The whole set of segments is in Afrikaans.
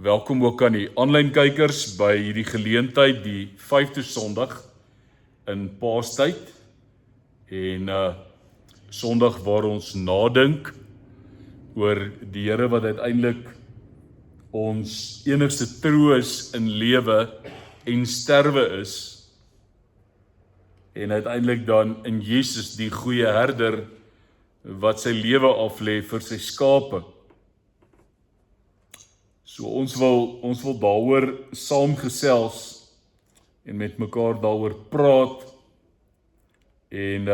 Welkom ook aan die aanlyn kykers by hierdie geleentheid, die 5de Sondag in Paastyd. En Sondag waar ons nadink oor die Here wat uiteindelik ons enigste troos in lewe en sterwe is. En uiteindelik dan in Jesus, die goeie herder, wat sy lewe aflê vir sy skape. So ons wil daaroor saamgesels en met mekaar daaroor praat. En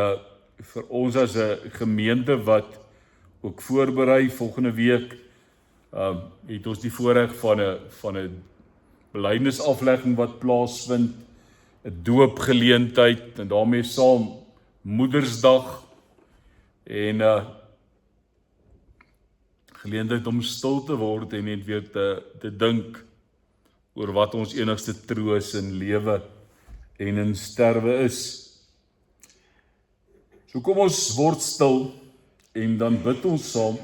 vir ons as 'n gemeente wat ook voorberei volgende week, het ons die voorreg van 'n belydenisaflegging wat plaasvind, 'n doopgeleentheid en daarmee saam Moedersdag en geleentheid om stil te word en net weer te dink oor wat ons enigste troos in lewe en in sterwe is. So kom ons word stil en dan bid ons saam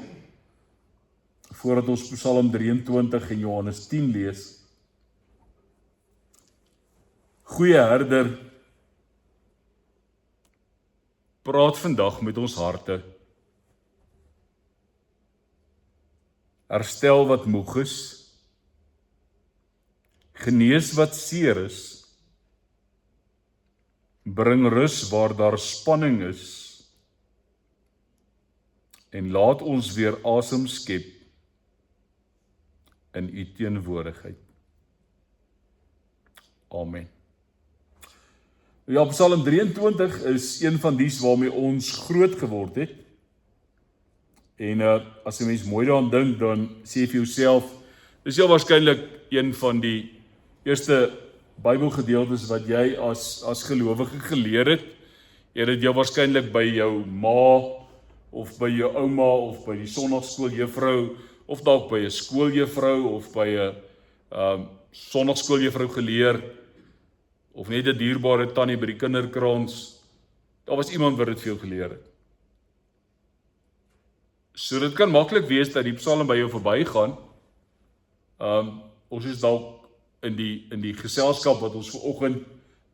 voordat ons Psalm 23 en Johannes 10 lees. Goeie herder, praat vandag met ons harte. Herstel wat moeg is, genees wat seer is, bring rus waar daar spanning is, en laat ons weer asem skep in u teenwoordigheid. Amen. Ja, Psalm 23 is een van dies waarmee ons groot geword het. En as jy mens mooi daaraan dink, dan sê jy vir jouself, dis heel waarskynlik een van die eerste Bybelgedeeltes wat jy as gelowige geleer het. Jy het dit heel waarskynlik by jou ma, of by jou ouma, of by die sonnaarskooljuffrou, of dalk by 'n skooljuffrou, of by 'n sonnaarskooljuffrou geleer, of net 'n dierbare tannie by die kinderkraans. Daar was iemand wat dit vir jou geleer het. So dit kan maklik wees dat die Psalm by jou verbygaan. Ons is dalk in die geselskap wat ons vanoggend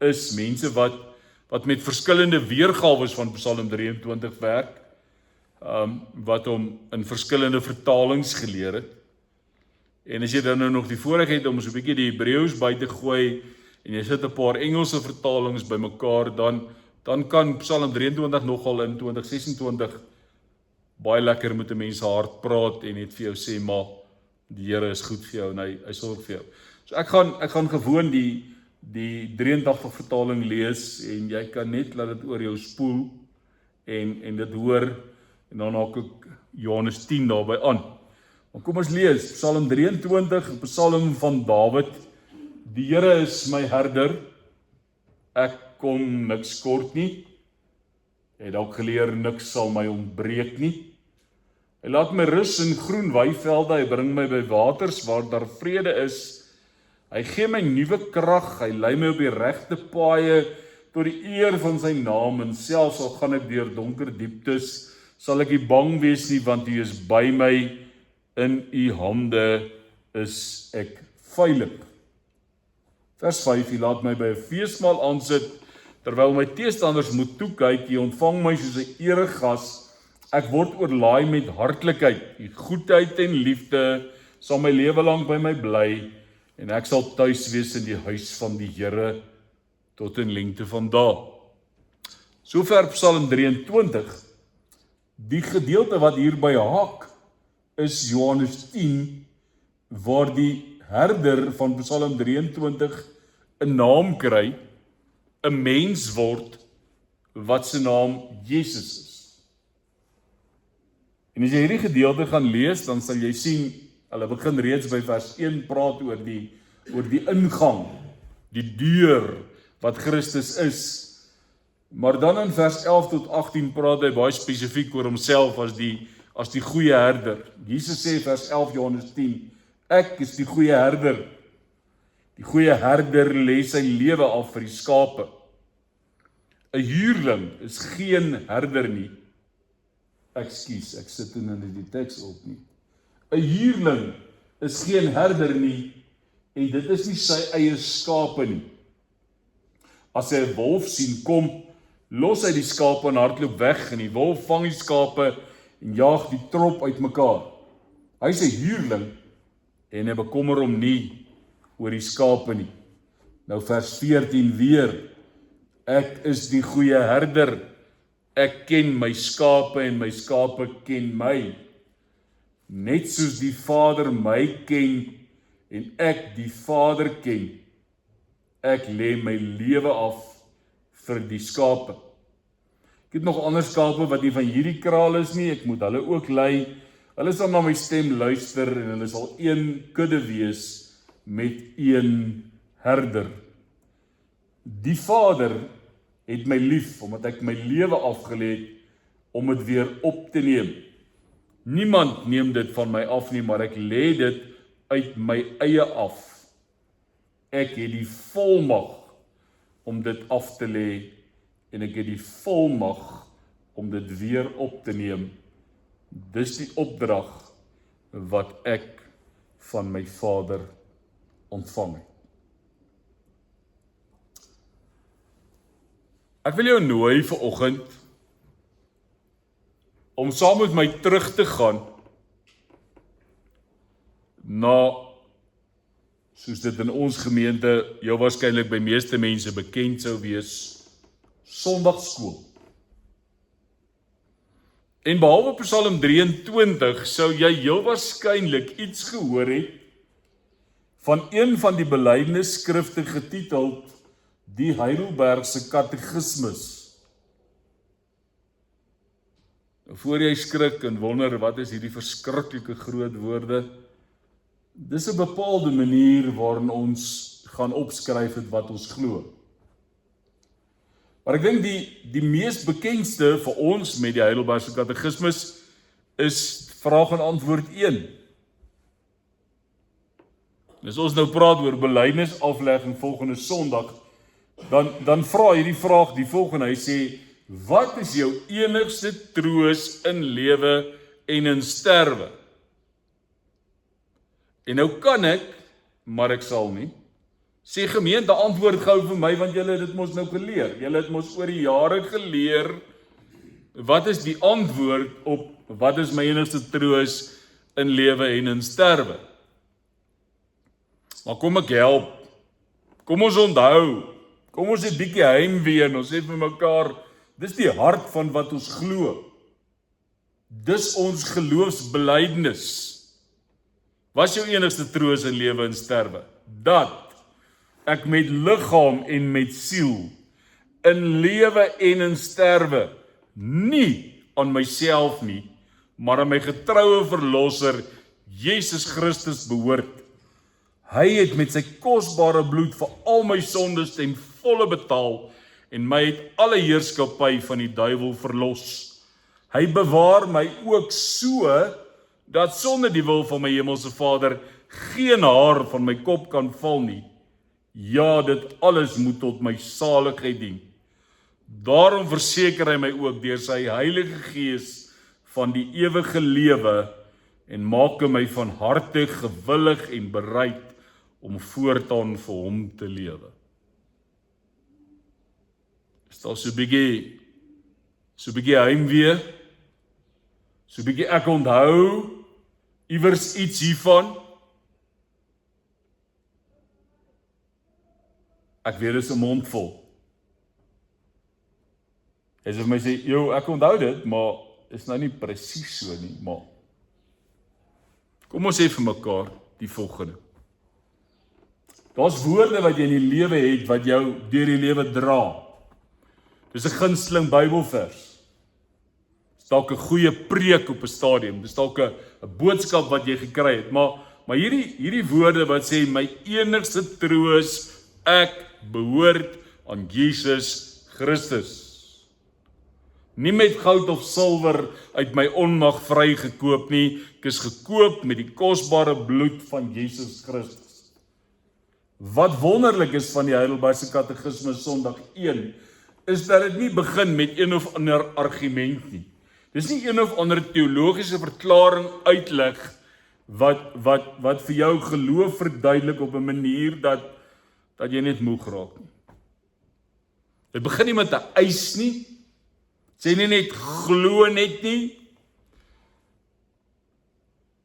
is, mense wat met verskillende weergawes van Psalm 23 werk, wat hom in verskillende vertalings geleer het. En as jy dan nou nog die voorreg het om so 'n bietjie die Hebreëus by te gooi, en jy sit 'n paar Engelse vertalings bymekaar, dan kan Psalm 23 nogal in 2026 baie lekker met 'n mens se hart praat en net vir jou sê, maar die Here is goed vir jou en hy sorg vir jou. So ek gaan gewoon die 83 vertaling lees en jy kan net laat dit oor jou spoel en dit hoor en dan haak ek Johannes 10 daarby aan. Maar kom ons lees Psalm 23, 'n Psalm van Dawid. Die Here is my herder, ek kom niks kort nie. Jy het dalk geleer, niks sal my ontbreek nie. Hy laat my rus in groen weivelde, hy bring my by waters waar daar vrede is. Hy gee my nuwe krag, hy lei my op die regte paaie tot die eer van sy naam, en selfs al gaan ek deur donker dieptes, sal ek nie bang wees nie, want U is by my, in U hande is ek veilig. Vers 5, U laat my by 'n feesmaal aansit, terwyl my teestanders moet toekyk, U ontvang my soos 'n eregas. Ek word oorlaai met hartlikheid, U goedheid en liefde sal my lewe lank by my bly, en ek sal tuis wees in die huis van die Here tot in lengte van dae. Sover Psalm 23. Die gedeelte wat hierby haak is Johannes 10, waar die herder van Psalm 23 'n naam kry, 'n mens word wat se naam Jesus is. En as jy hierdie gedeelte gaan lees, dan sal jy sien, hulle begin reeds by vers 1 praat oor die ingang, die deur wat Christus is. Maar dan in vers 11 tot 18 praat hy baie spesifiek oor homself as die goeie herder. Jesus sê vers 11 Johannes 10, ek is die goeie herder. Die goeie herder lê sy lewe af vir die skape. 'n huurling is geen herder nie. Ekskuus, ek sit in die teks op nie. 'n huurling is geen herder nie, en dit is nie sy eie skape nie. As hy 'n wolf sien kom, los hy die skape en hardloop weg, en die wolf vang die skape en jaag die trop uitmekaar. Hy is 'n huurling, en hy bekommer hom nie oor die skape nie. Nou vers 14 weer, ek is die goeie herder, ek ken my skape en my skape ken my. Net soos die Vader my ken en ek die Vader ken, ek lê my lewe af vir die skape. Ek het nog ander skape wat nie van hierdie kraal is nie, ek moet hulle ook lei. Hulle sal na my stem luister en hulle sal een kudde wees met een herder. Die Vader het my lief, omdat ek my lewe afgelê het, om dit weer op te neem. Niemand neem dit van my af nie, maar ek lê dit uit my eie af. Ek het die volmag om dit af te lê, en ek het die volmag om dit weer op te neem. Dis die opdrag wat ek van my Vader ontvang het. Ek wil jou nooi vanoggend om saam met my terug te gaan na, soos dit in ons gemeente jou waarskynlik by meeste mense bekend sou wees, Sondagskool. En behalwe Psalm 23 sou jy heel waarskynlik iets gehoor het van een van die belydenisskrifte getiteld Die Heidelbergse Katekismus. Voor jy skrik en wonder wat is hierdie verskriklike groot woorde, dis 'n bepaalde manier waarin ons gaan opskryf het wat ons glo. Maar ek dink die mees bekendste vir ons met die Heidelbergse Katekismus is vraag en antwoord 1. As ons nou praat oor belydenisaflegging volgende Sondag, dan vra hierdie vraag die volgende, hy sê, wat is jou enigste troos in lewe en in sterwe? En nou kan ek, maar ek sal nie, sê gemeente, antwoord gou vir my, want julle het dit mos nou geleer. Julle het mos oor die jare geleer, wat is die antwoord op, wat is my enigste troos in lewe en in sterwe? Maar kom ek help, kom ons onthou, kom ons het bietjie heimwee en ons sê vir mekaar, dis die hart van wat ons glo. Dis ons geloofsbelydenis. Was jou enigste troos in lewe en sterwe? Dat ek met liggaam en met siel, in lewe en in sterwe, nie aan myself nie, maar aan my getroue verlosser, Jesus Christus behoort. Hy het met sy kosbare bloed vir al my sondes ten volle betaal en my het alle heerskappy van die duiwel verlos. Hy bewaar my ook so, dat sonder die wil van my hemelse Vader geen haar van my kop kan val nie. Ja, dit alles moet tot my saligheid dien. Daarom verseker hy my ook deur sy Heilige Gees van die ewige lewe en maak my van harte gewillig en bereid om voortaan vir hom te lewe. Is daar so 'n bietjie heimwee, so 'n bietjie ek onthou iewers iets hiervan? Ek weet dit is 'n mond vol. Hy sê vir my sê, "Jo, ek onthou dit, maar is nou nie presies so nie, maar kom ons sê vir mekaar die volgende. Daar's woorde wat jy in die lewe het wat jou deur die lewe dra. Dis 'n gunsteling Bybelvers. Dis dalk 'n goeie preek op 'n stadium. Dis dalk 'n boodskap wat jy gekry het, maar hierdie woorde wat sê my enigste troos, ek behoort aan Jesus Christus. Nie met goud of silwer uit my onmag vrygekoop nie, ek is gekoop met die kosbare bloed van Jesus Christus. Wat wonderlik is van die Heidelbergse Katekismus Sondag 1, is dat dit nie begin met een of ander argument nie. Dis nie een of ander teologiese verklaring uitleg wat vir jou geloof verduidelik op 'n manier dat jy net moeg raak nie. Dit begin nie met 'n eis nie. Sê nie net glo net nie.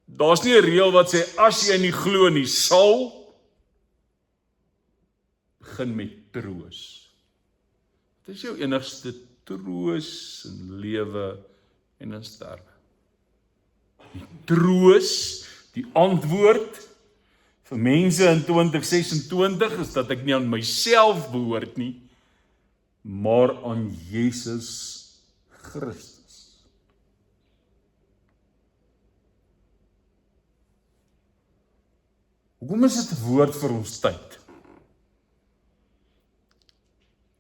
Daar's nie 'n reël wat sê as jy nie glo nie sal. Begin met troos. Dit is jou enigste troos in lewe en in sterwe. Die troos, die antwoord vir mense in 2026 is dat ek nie aan myself behoort nie, maar aan Jesus Christus. Hoekom is dit 'n woord vir ons tyd?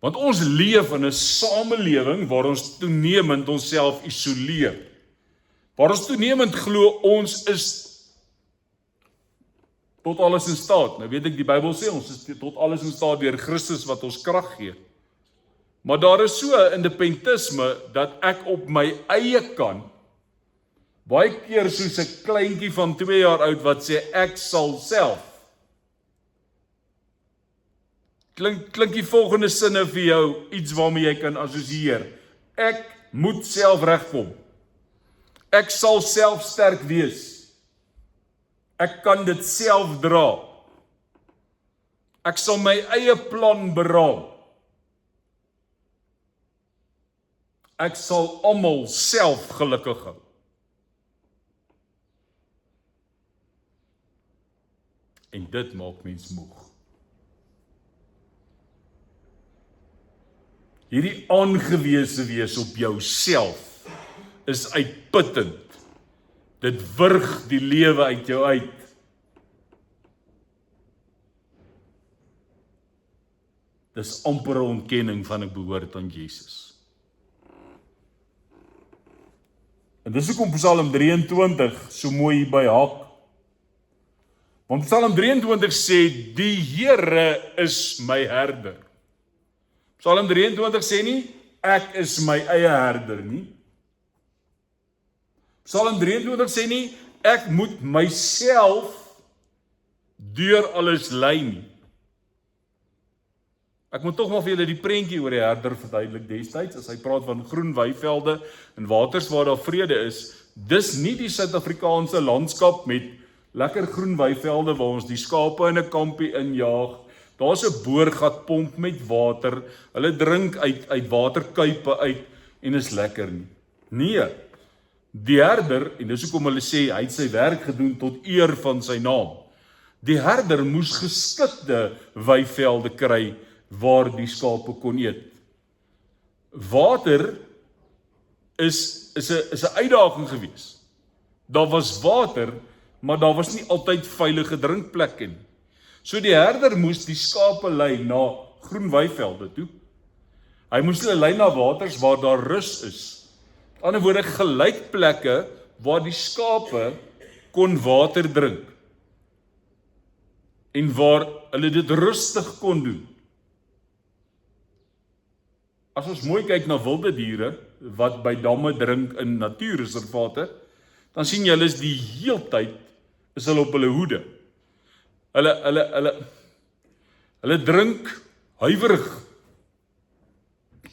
Want ons leef in 'n samelewing waar ons toenemend onsself isoleer. Waar ons toenemend glo ons is tot alles in staat. Nou weet ek die Bybel sê ons is tot alles in staat deur Christus wat ons krag gee. Maar daar is so 'n independentisme dat ek op my eie kan baie keer soos 'n kleintjie van 2 jaar oud wat sê ek sal self. Klink die volgende sinne vir jou iets waarmee jy kan assosieer. Ek moet self regkom. Ek sal self sterk wees. Ek kan dit self dra. Ek sal my eie plan beraam. Ek sal almal self gelukkig hou. En dit maak mens moeg. Hierdie aangewese wees op jouself is uitputtend. Dit wurg die lewe uit jou uit. Dis amper 'n ontkenning van 'n behoort aan Jesus. En dis hoekom Psalm 23 so mooi hierby haak. Want Psalm 23 sê, die Here is my herder. Psalm 23 sê nie, ek is my eie herder nie. Psalm 23 sê nie, ek moet myself deur alles lei nie. Ek moet tog maar vir julle die prentjie oor die herder verduidelik destyds, as hy praat van groen weivelde en waters waar daar vrede is. Dis nie die Suid-Afrikaanse landskap met lekker groen weivelde waar ons die skape in 'n kampie injaag. Daar's 'n boorgatpomp met water. Hulle drink uit waterkuipe uit en is lekker nie. Nee. Die herder, en dis hoekom hulle sê hy het sy werk gedoen tot eer van sy naam. Die herder moes geskikte weivelde kry waar die skape kon eet. Water is 'n uitdaging gewees. Daar was water, maar daar was nie altyd veilige drinkplekke nie. So die herder moes die skape lei na groen weivelde toe. Hy moes hulle lei na waters waar daar rus is. Aan die ander woorde gelykplekke waar die skape kon water drink. En waar hulle dit rustig kon doen. As ons mooi kyk na wilde diere wat by damme drink in natuurreservate, dan sien jy hulle is die heeltyd is hulle op hulle hoede. Hulle drink huiwerig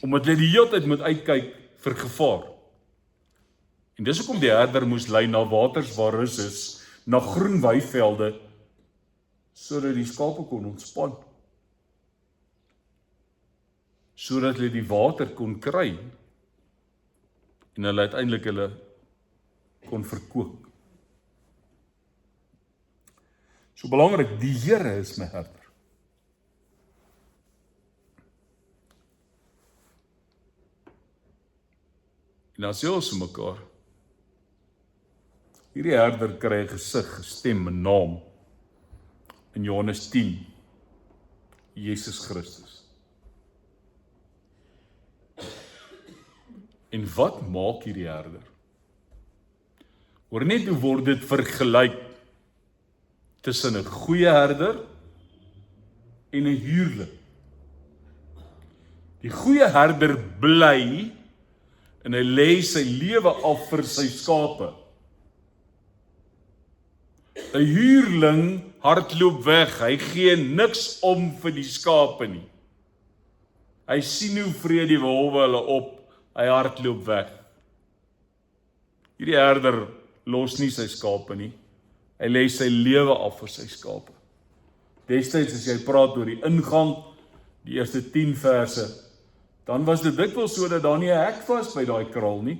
omdat hulle die hele tyd moet uitkyk vir gevaar. En dis hoekom die herder moes lei na waters waar rus is, na groen weivelde, sodat die skape kon ontspan. Sodat hulle die water kon kry en hulle uiteindelik hulle kon verkoop. So belangrik, die Here is my herder. En dan sê ons vir mekaar, hierdie herder kry 'n gesig, 'n stem, 'n naam. In Johannes 10, Jesus Christus. En wat maak hierdie herder? Hoor net hoe word dit vergelyk tussen 'n goeie herder en 'n huurling. Die goeie herder bly en hy lê sy lewe af vir sy skape. 'n huurling hardloop weg. Hy gee niks om vir die skape nie. Hy sien hoe vreet die wolwe hulle op. Hy hardloop weg. Hierdie herder los nie sy skape nie. Hy lê sy lewe af vir sy skape. Destyds as jy praat oor die ingang, die eerste 10 verse, dan was dit dikwels so dat daar nie 'n hek was by daai kraal nie,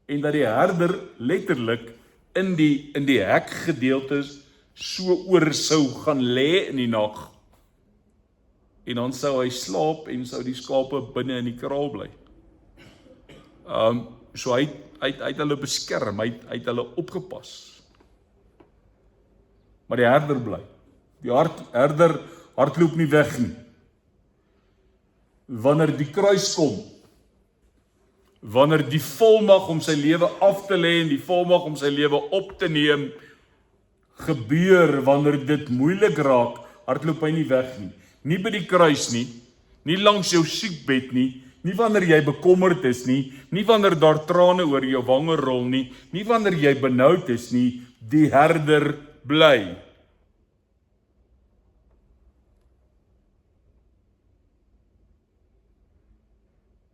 en dat die herder letterlik in die hekgedeeltes so oor sou gaan lê in die nag. En dan sou hy slaap en sou die skape binne in die kraal bly. So hy het hulle beskerm, hy het hulle opgepas. Maar die herder bly. Die herder hardloop nie weg nie. Wanneer die kruis kom, wanneer die volmag om sy lewe af te lê en die volmag om sy lewe op te neem gebeur, wanneer dit moeilik raak, hardloop hy nie weg nie. Nie by die kruis nie, nie langs jou siekbed nie, nie wanneer jy bekommerd is nie, nie wanneer daar trane oor jou wange rol nie, nie wanneer jy benoud is nie, die herder bly.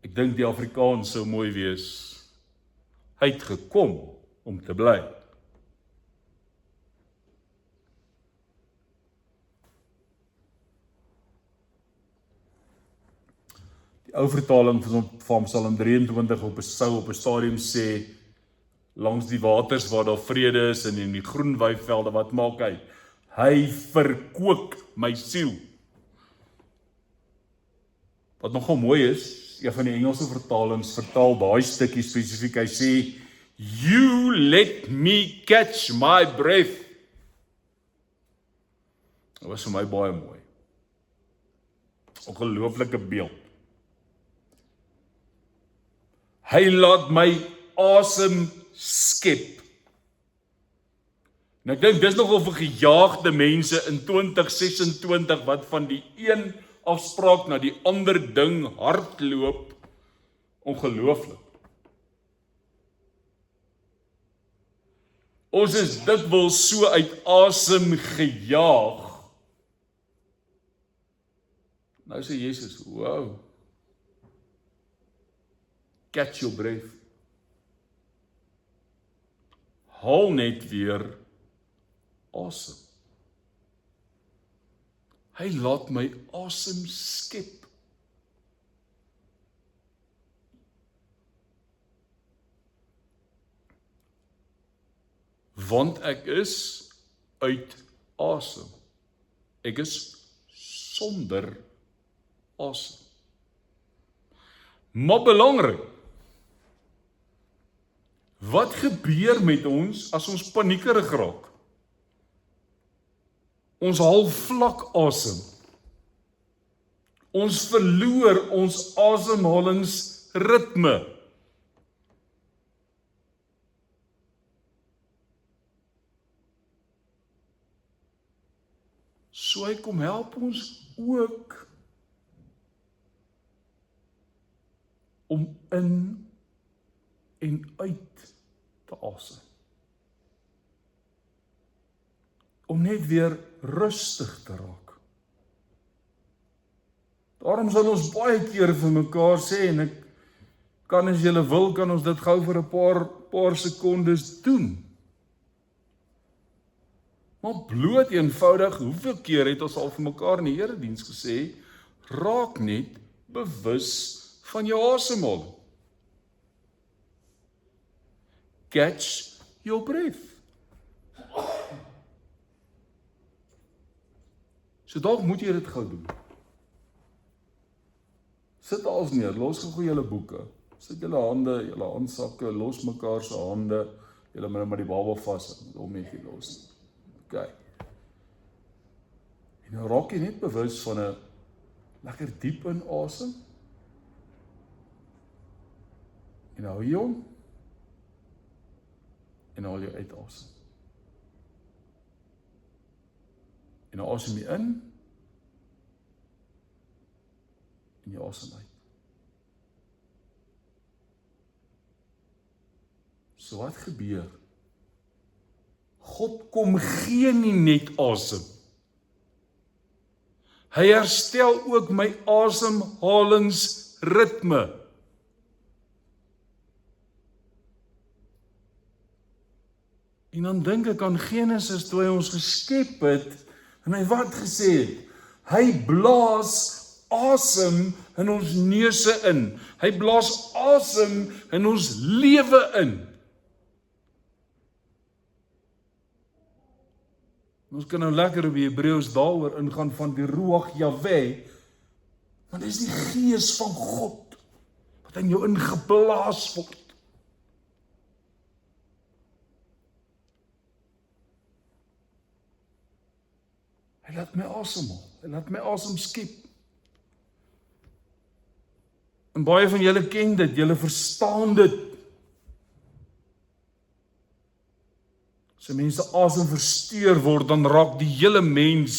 Ek dink die Afrikaans sou mooi wees. Hy het gekom om te bly. Die ou vertaling van Psalm 23 op 'n stadium sê, langs die waters waar daar vrede is en in die groen weivelde, wat maak hy? Hy verkoop my siel. Wat nogal mooi is, een van die Engelse vertalings vertaal daai stukkie spesifiek, hy sê, you let me catch my breath. Dit was vir my baie mooi. Ongelooflike beeld. Hy laat my asem skep. En ek dink dis nogal vir gejaagde mense in 2026 wat van die een afspraak na die ander ding hardloop, ongelooflik. Ons is dikwels so uit asem gejaag. Nou sê Jesus, wow, catch your breath. Haal net weer asem. Hy laat my asem skep. Want ek is uit asem. Ek is sonder asem. Maar belangrik, wat gebeur met ons as ons paniekerig raak? Ons haal vlak asem. Ons verloor ons asemhalingsritme. So hy kom help ons ook om in en uit te asem. Om net weer rustig te raak. Daarom sal ons baie keer vir mekaar sê, en ek kan as julle wil, kan ons dit gou vir 'n paar sekondes doen. Maar bloot eenvoudig, hoeveel keer het ons al vir mekaar in die erediens gesê, raak net bewus van jou asemhaling. Catch your breath. So dalk moet jy dit gou doen. Sit alles neer, los gou julle boeke. Sit julle hande, julle handsakke, los mekaar se hande. Julle moet maar die baba vas, om net nie los nie. Okay. En nou raak jy net bewus van 'n lekker diep in asem. En hou jy hom. En haal jy uit asem. En nou asem jy in. En jy asem uit. So wat gebeur God kom gee nie net asem. Hy herstel ook my asemhalingsritme. En dan dink ek aan Genesis toe hy ons geskep het, en hy wat gesê het? Hy blaas asem in ons neuse in. Hy blaas asem in ons lewe in. Ons kan nou lekker op die Hebreëus daaroor ingaan van die Ruach Jahweh, want dit is die gees van God, wat in jou ingeblaas word. Hy laat my asemhaal, hy laat my asem skep. En baie van julle ken dit, julle verstaan dit. As mense asem versteur word, dan raak die hele mens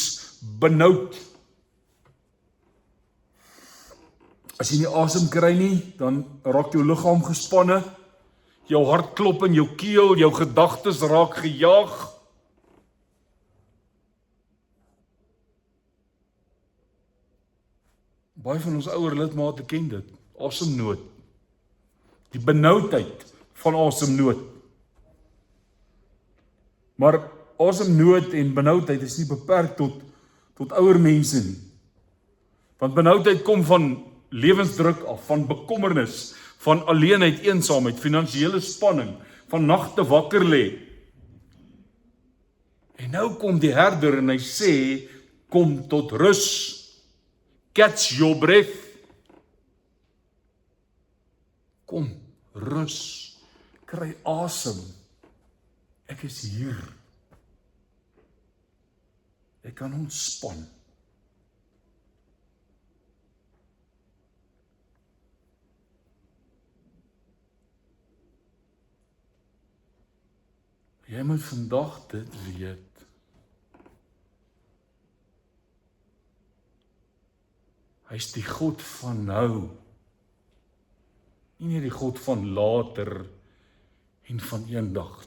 benoud. As jy nie asem kry nie, dan raak jou liggaam gespanne, jou hart klop in jou keel, jou gedagtes raak gejaag. Baie van ons ouer lidmate ken dit, asemnood. Die benoudheid van asemnood. Maar asemnood en benoudheid is nie beperk tot ouer mense nie. Want benoudheid kom van lewensdruk af, van bekommernis, van alleenheid, eensaamheid, finansiële spanning, van nagte wakker lê. En nou kom die herder en hy sê, kom tot rus. Catch your breath. Kom, rus. Kry asem. Ek is hier. Ek kan ontspan. Jy moet vandag dit weet. Hy is die God van nou. Nie net die God van later en van eendag.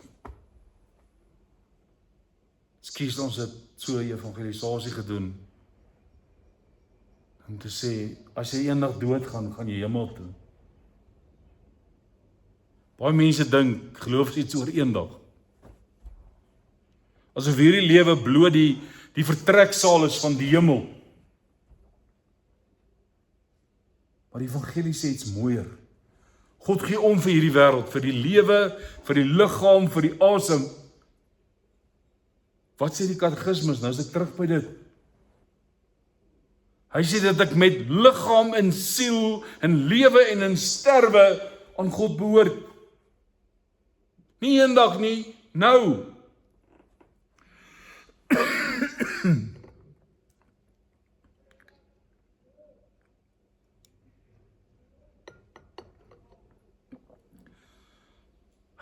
Skies ons het so evangelisasie gedoen. Om te sê, as jy eendag doodgaan, gaan jy hemel toe. Baie mense dink, geloof iets oor eendag. Asof hierdie lewe bloot die vertreksaal is van die hemel. Maar die evangelie sê iets mooier. God gee om vir hierdie wêreld, vir die lewe, vir die liggaam, vir die asem. Wat sê die katekismus? Nou is ek terug by dit. Hy sê dat ek met liggaam en siel, in lewe en in sterwe aan God behoort. Nie eendag nie, nou.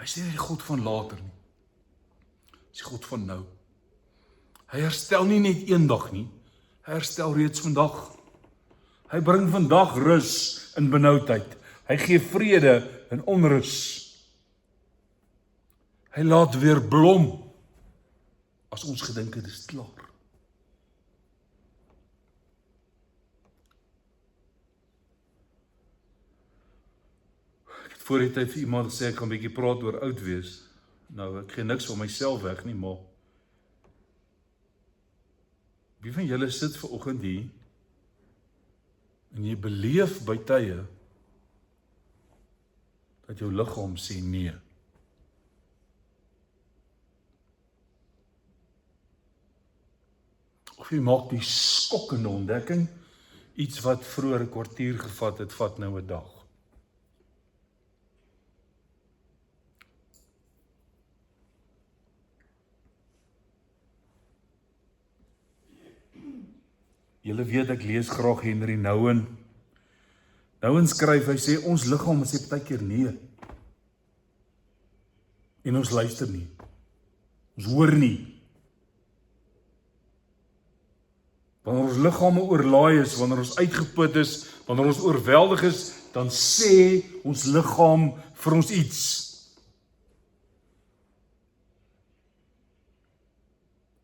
Hy sê nie die God van later nie. Hy is die God van nou. Hy herstel nie net eendag nie. Hy herstel reeds vandag. Hy bring vandag rus in benoudheid. Hy gee vrede in onrus. Hy laat weer blom as ons gedink het is klaar. Voor die tyd vir iemand gesê, ek gaan 'n bietjie praat oor oud wees. Nou, ek gee niks van myself weg nie, maar wie van julle sit ver oggend hier en jy beleef by tye dat jou liggaam sê nee. Of jy maak die skokkende ontdekking, iets wat vroeër 'n kwartier gevat het, vat nou 'n dag. Julle weet ek lees graag Henry Nouwen. Nouwen skryf, hy sê ons liggaam sê partykeer nee. En ons luister nie. Ons hoor nie. Wanneer ons liggame oorlaai is, wanneer ons uitgeput is, wanneer ons oorweldig is, dan sê ons liggaam vir ons iets.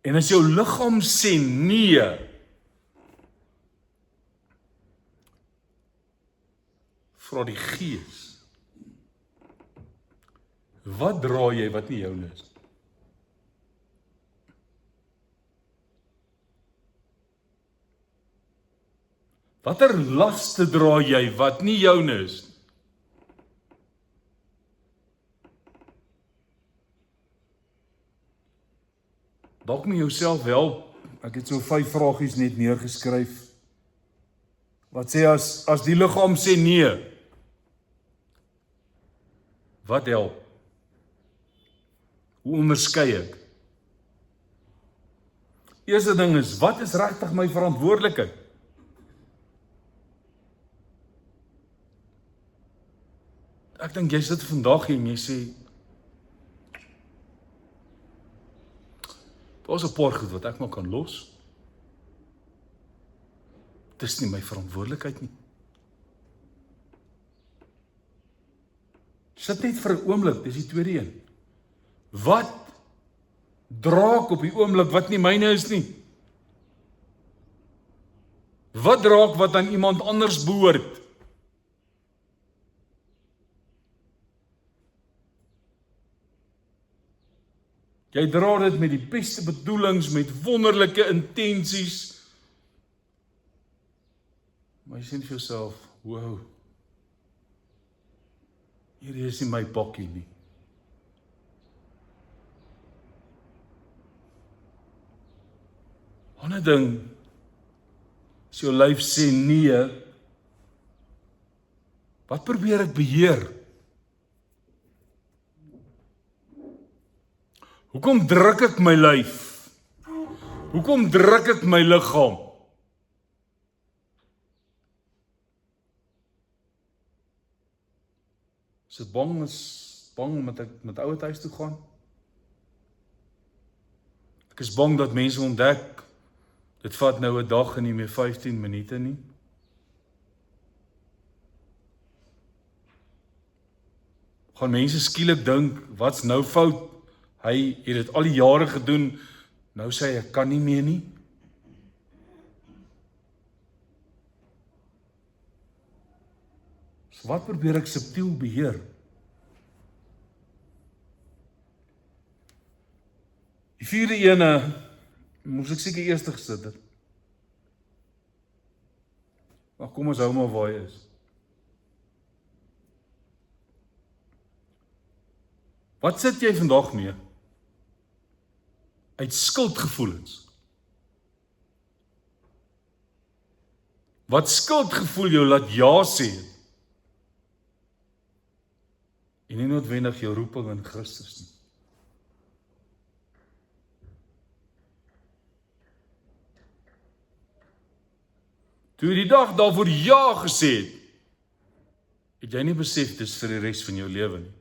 En as jou liggaam sê nee, vra die Gees, wat dra jy wat nie joune is? Watter laste dra jy wat nie joune is? Dalk met jouself help. Ek het so 5 vragies net neergeskryf. Wat sê as die liggaam sê nee? Wat help? Hoe onderskei ek? Eerste ding is, wat is regtig my verantwoordelikheid? Ek dink jy sit vandag hier en jy sê, daar's 'n paar goed wat ek maar kan los. Dis nie my verantwoordelikheid nie. Sit net vir 'n oomblik, dis die tweede een. Wat dra ek op die oomblik wat nie myne is nie? Wat dra ek wat aan iemand anders behoort? Jy dra dit met die beste bedoelings, met wonderlike intensies. Maar jy sê vir jouself, wow, hierdie is nie my pakkie nie. Ander ding, as jou lyf sê nee, wat probeer ek beheer? Hoekom druk ek my lyf? Hoekom druk ek my liggaam? Is ek bang omdat ek met ouer huis toe gaan? Ek is bang dat mense ontdek, dit vat nou 'n dag en nie meer 15 minute nie. Gaan mense skielik dink, wat's nou fout? Hy het dit al die jare gedoen, nou sê hy, ek kan nie meer nie. So wat probeer ek subtiel beheer? Die vierde ene, moes ek seker eers gesit het. Maar kom ons hou maar waar hy is. Wat sit jy vandag mee? Uit skuldgevoelens. Wat skuldgevoel jou laat ja sê? En nie noodwendig jou roeping in Christus nie. Toe jy die dag daarvoor ja gesê het jy nie besef dis vir die res van jou lewe nie.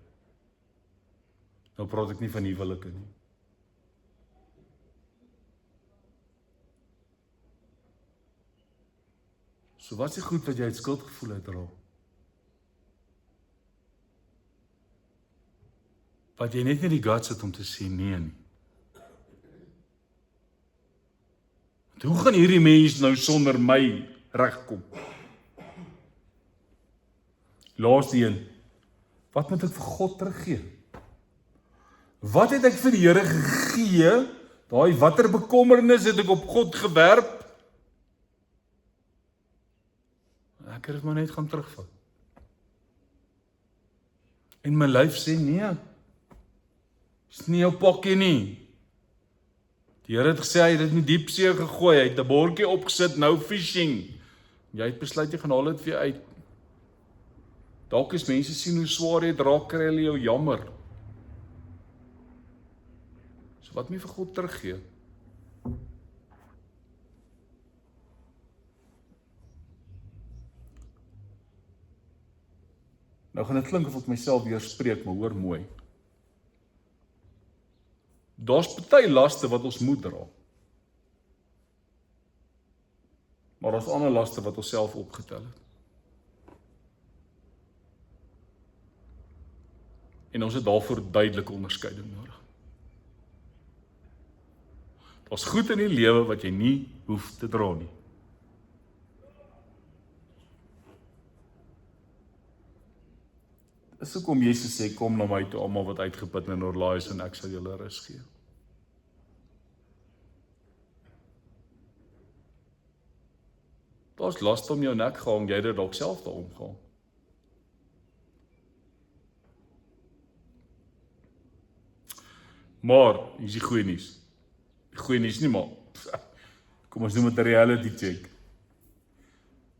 Nou praat ek nie van huwelike nie. So wat is die goed wat jy uit skuldgevoel uitdra? Wat jy net nie die guts het om te sê nee nie. Want hoe gaan hierdie mens nou sonder my regkom? Laaste een. Wat moet ek vir God teruggee? Wat het ek vir die Here gegee? Daai watter bekommernis het ek op God gewerp? Ek het dit maar net gaan terugvat. En my lyf sê nee. Dis nie jou pakkie nie. Die Here het gesê hy het dit in die diepsee gegooi, hy het 'n bordjie opgesit, nou fishing. Jy het besluit jy gaan haal dit vir jou uit. Dalk is mense sien hoe swaar jy dra, kry hulle jou jammer. So wat moet jy vir God teruggee? Nou gaan dit klink of ek myself weer spreek, maar hoor mooi. Daar's party laste wat ons moet dra. Maar daar's ander laste wat ons self opgetel het. En ons het daarvoor duidelike onderskeiding nodig. Daar's goed in die lewe wat jy nie hoef te dra nie. Dis hoekom Jesus sê, kom na my toe almal wat uitgeput en oorlaai is en ek sal julle rus gee. Daar's las om jou nek gehang, jy het dit dalk self daar omgehang. Maar, hier is die goeie nuus. Die goeie nuus nie, maar kom ons noem dit 'n reality check.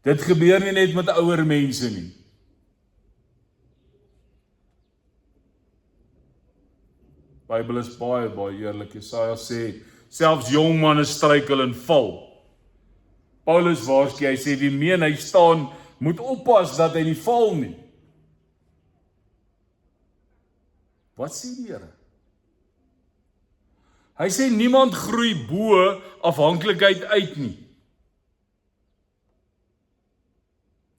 Dit gebeur nie net met ouer mense nie. Bybel is baie eerlik. Jesaja sê, selfs jong manne struikel en val. Paulus waarsku, hy sê, wie meen hy staan, moet oppas dat hy nie val nie. Wat sê die Here? Hy sê, niemand groei bo afhanklikheid uit nie.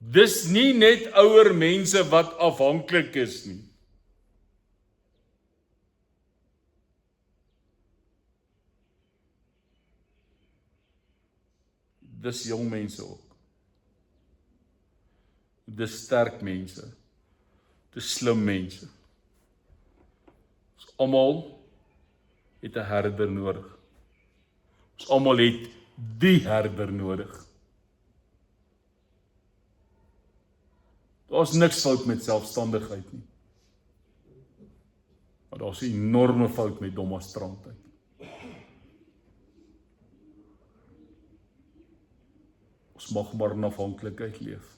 Dis nie net ouer mense wat afhanklik is nie. Dis jong mense ook. Dis sterk mense. Dis slim mense. Ons almal het 'n herder nodig. Ons almal het die herder nodig. Daar's niks fout met selfstandigheid nie. Maar daar's 'n enorme fout met dommastrandheid. Ons mag maar in afhanklikheid leef.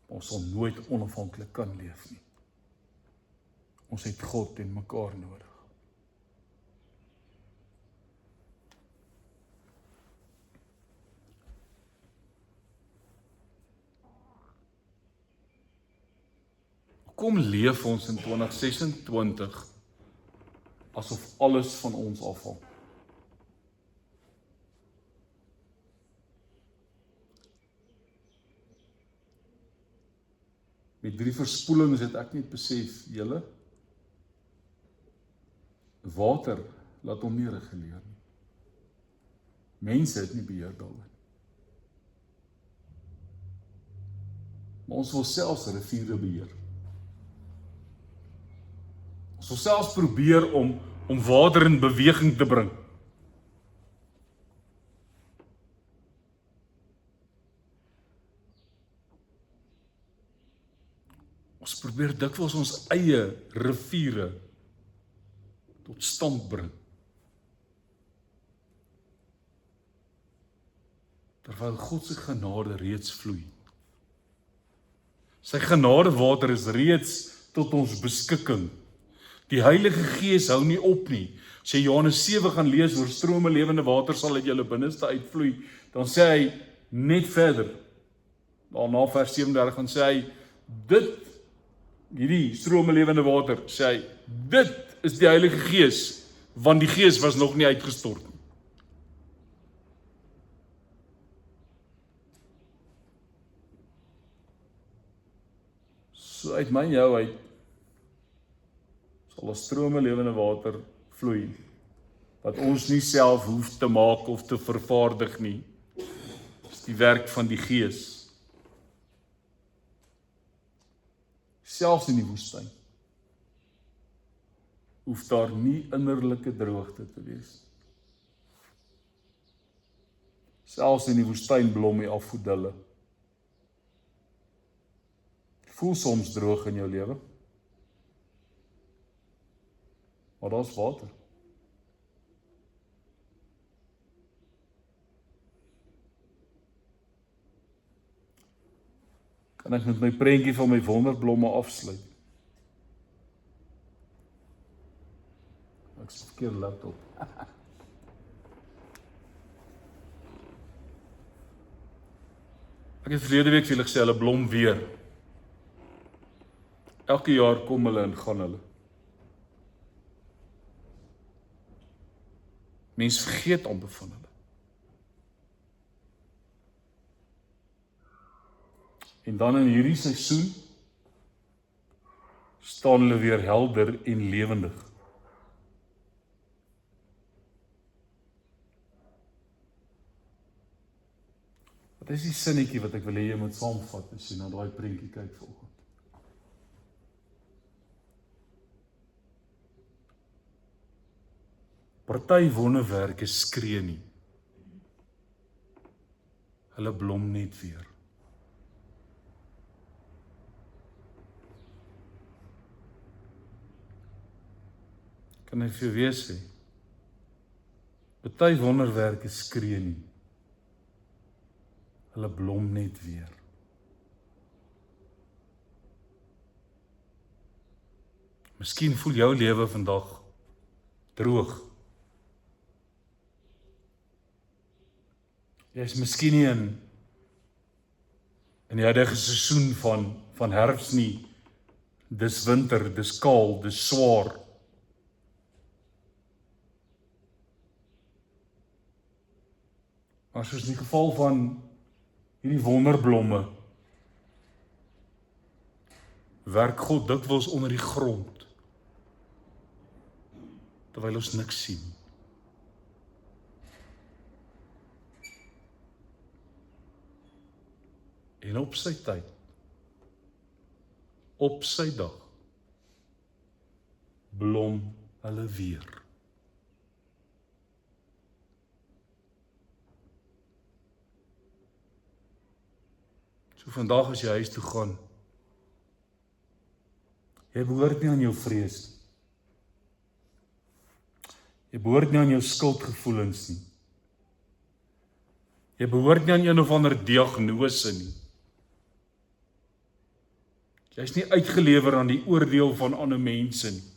Ons sal nooit onafhanklik kan leef nie. Ons het God en mekaar nodig. Kom leef ons in 2026 asof alles van ons afhang. Met 3 verspoelings het ek net besef, julle, water laat hom nie reguleer nie. Mense het nie beheer daaroor. Maar ons wil selfs riviere beheer. Ons wil selfs probeer om water in beweging te bring. Ons probeer dikwels ons eie riviere tot stand bring. Terwyl God se genade reeds vloei. Sy genadewater is reeds tot ons beskikking. Die Heilige Gees hou nie op nie. As jy Johannes 7 gaan lees oor strome lewende water sal uit julle binneste uitvloei, dan sê hy net verder. Daarna vers 37 gaan sê hy, hierdie strome lewende water, sê hy, dit is die Heilige Gees, want die Gees was nog nie uitgestort nie. So uit my en jou uit sal 'n strome lewende water vloei, wat ons nie self hoef te maak of te vervaardig nie. Dis die werk van die Gees. Selfs in die woestyn hoef daar nie innerlike droogte te wees. Selfs in die woestyn blom die afgodille. Voel soms droog in jou lewe, maar daar's water. Kan ek met my prentjie van my wonderblomme afsluit? Ek se verkeerde laptop. Ek het verlede week vir julle gesê, hulle blom weer. Elke jaar kom hulle en gaan hulle. Mens vergeet amper van hulle. En dan in hierdie seisoen, staan hulle weer helder en lewendig. Wat is die sinnetjie wat ek wil hê jy moet saamvat as jy na daai prentjie kyk vanoggend? Party wonderwerke skree nie. Hulle blom net weer. Kan ek vir jou weer sê? Party wonderwerke skree nie. Hulle blom net weer. Miskien voel jou lewe vandag droog. Jy is miskien nie in die huidige seisoen van herfs nie. Dis winter, dis kaal, dis swaar. Maar soos in die geval van hierdie wonderblomme, werk God dikwels onder die grond, terwyl ons niks sien. En op sy tyd, op sy dag, blom hulle weer. So vandag as jy huis toe gaan, jy behoort nie aan jou vrees nie. Jy behoort nie aan jou skuldgevoelens nie. Jy behoort nie aan een of ander diagnose nie. Jy is nie uitgelewer aan die oordeel van ander mense nie.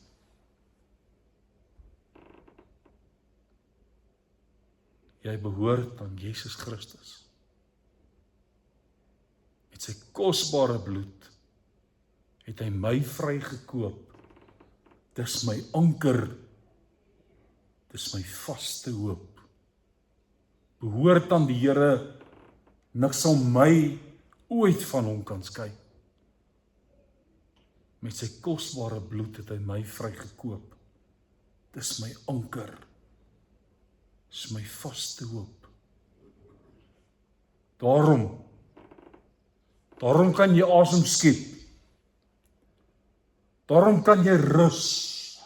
Jy behoort aan Jesus Christus. Met sy kosbare bloed het hy my vrygekoop. Dis my anker. Dis my vaste hoop. Behoort aan die Here, niks sal my ooit van hom kan skei. Met sy kosbare bloed het hy my vrygekoop. Dis my anker. Dis my vaste hoop. Daarom kan jy asem skep. Daarom kan jy rus.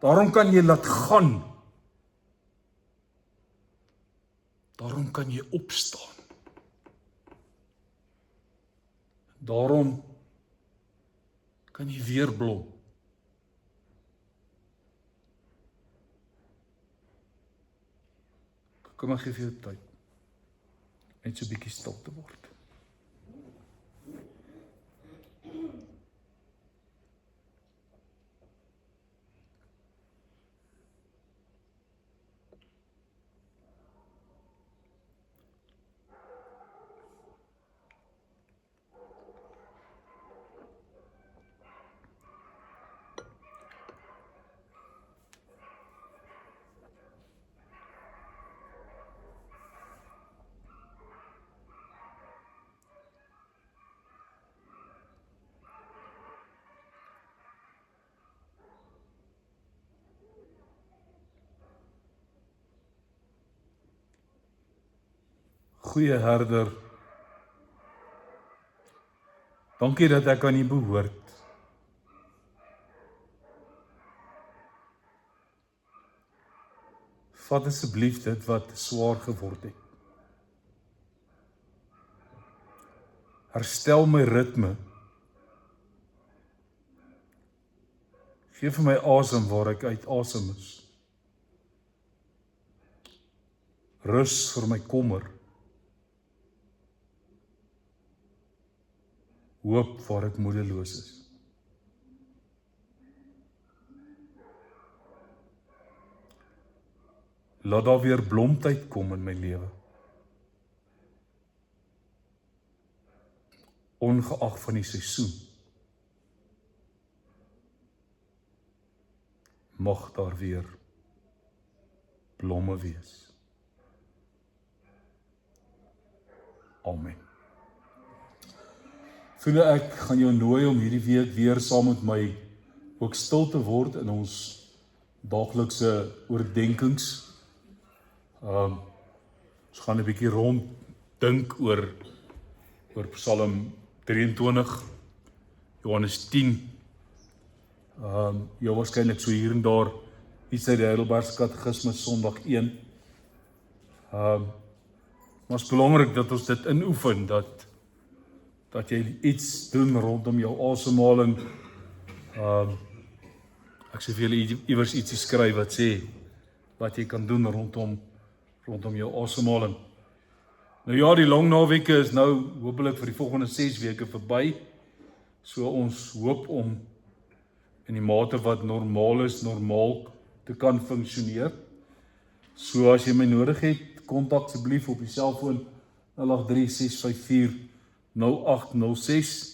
Daarom kan jy laat gaan. Daarom kan jy opstaan. Daarom kan jy weer blom. Kom ek gee vir jou tyd. Net so 'n bietjie stil te word. Goeie Herder, dankie dat ek aan U behoort. Vat asseblief dit wat swaar geword het. Herstel my ritme. Gee vir my asem waar ek uit asem is. Rus vir my kommer. Hoop waar ek moedeloos is. Laat daar weer blomtyd kom in my lewe. Ongeag van die seisoen. Mag daar weer blomme wees. Amen. Ek gaan jou nooi om hierdie week weer saam met my ook stil te word in ons daaglikse oordenkings. Ons gaan 'n bietjie rond dink oor Psalm 23, Johannes 10. Jou waarskynlik so hier en daar iets uit die Heidelbergse Katekismes Sondag 1. Maar is belangrik dat ons dit inoefen, dat jy iets doen rondom jou asemhaling. Ek sê vir julle iewers ietsie skryf wat sê wat jy kan doen rondom jou asemhaling. Nou ja, die lang naweke is nou hopelik vir die volgende 6 weke verby. So ons hoop om in die mate wat normaal is, normaal te kan funksioneer. So as jy my nodig het, kontak asseblief op die selfoon 0836540806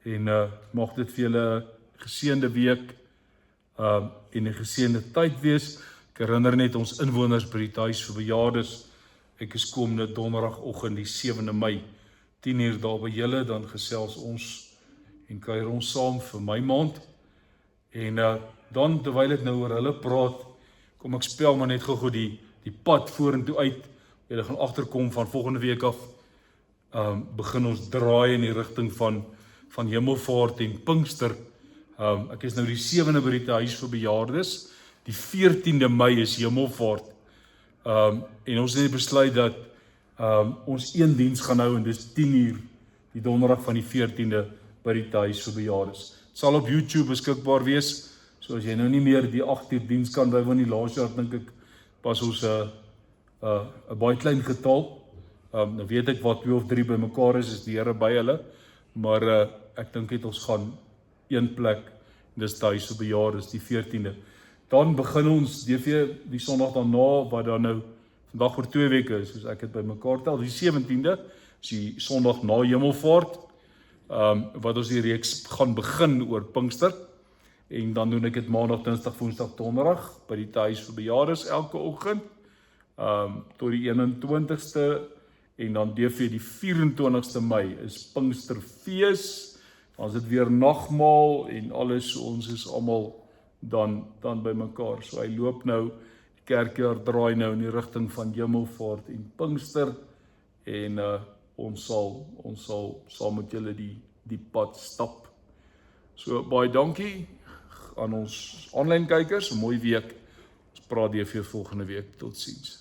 en mag dit vir julle 'n geseënde week en 'n geseënde tyd wees. Ek herinner net ons inwoners by die huis vir bejaardes. Ek is komende donderdagoggend die 7de Mei, 10:00 daar by julle, dan gesels ons en kuier ons saam vir my maand. En dan terwyl ek nou oor hulle praat, kom ek spel maar net gou die pad vorentoe uit. Julle gaan agterkom van volgende week af begin ons draai in die rigting van Hemelvaart en Pinkster. Ek is nou die 7de by die huis vir bejaardes. Die 14de Mei is Hemelvaart. En ons het besluit dat ons een diens gaan hou en dis 10:00 die donderdag van die 14de by die huis vir bejaardes. Het sal op YouTube beskikbaar wees. So as jy nou nie meer die 8:00 diens kan bywoon die laas jaar, dink ek pas ons 'n baie klein getal. Nou weet ek wat 2 of 3 bymekaar is die Here by hulle, maar ek dink het ons gaan een plek, dis huis vir bejaardes die 14de. Dan begin ons die Sondag daarna, wat dan nou vandag vir 2 weke is, soos ek het bymekaar tel, die 17de, is die Sondag na Hemelvaart, wat ons die reeks gaan begin oor Pinkster, en dan doen ek dit Maandag, Dinsdag, Woensdag, Donderdag, by die huis vir bejaardes elke oggend, tot die 21ste, en dan die 24ste Mei is Pinksterfees, dan is dit weer nagmaal, en alles, ons is almal dan by mekaar. So hy loop nou, die kerkjaar draai nou in die rigting van Hemelvaart en Pinkster, en ons sal saam met julle die pad stap. So baie dankie aan ons aanlyn kykers, 'n mooi week. Ons praat weer vir volgende week. Totsiens.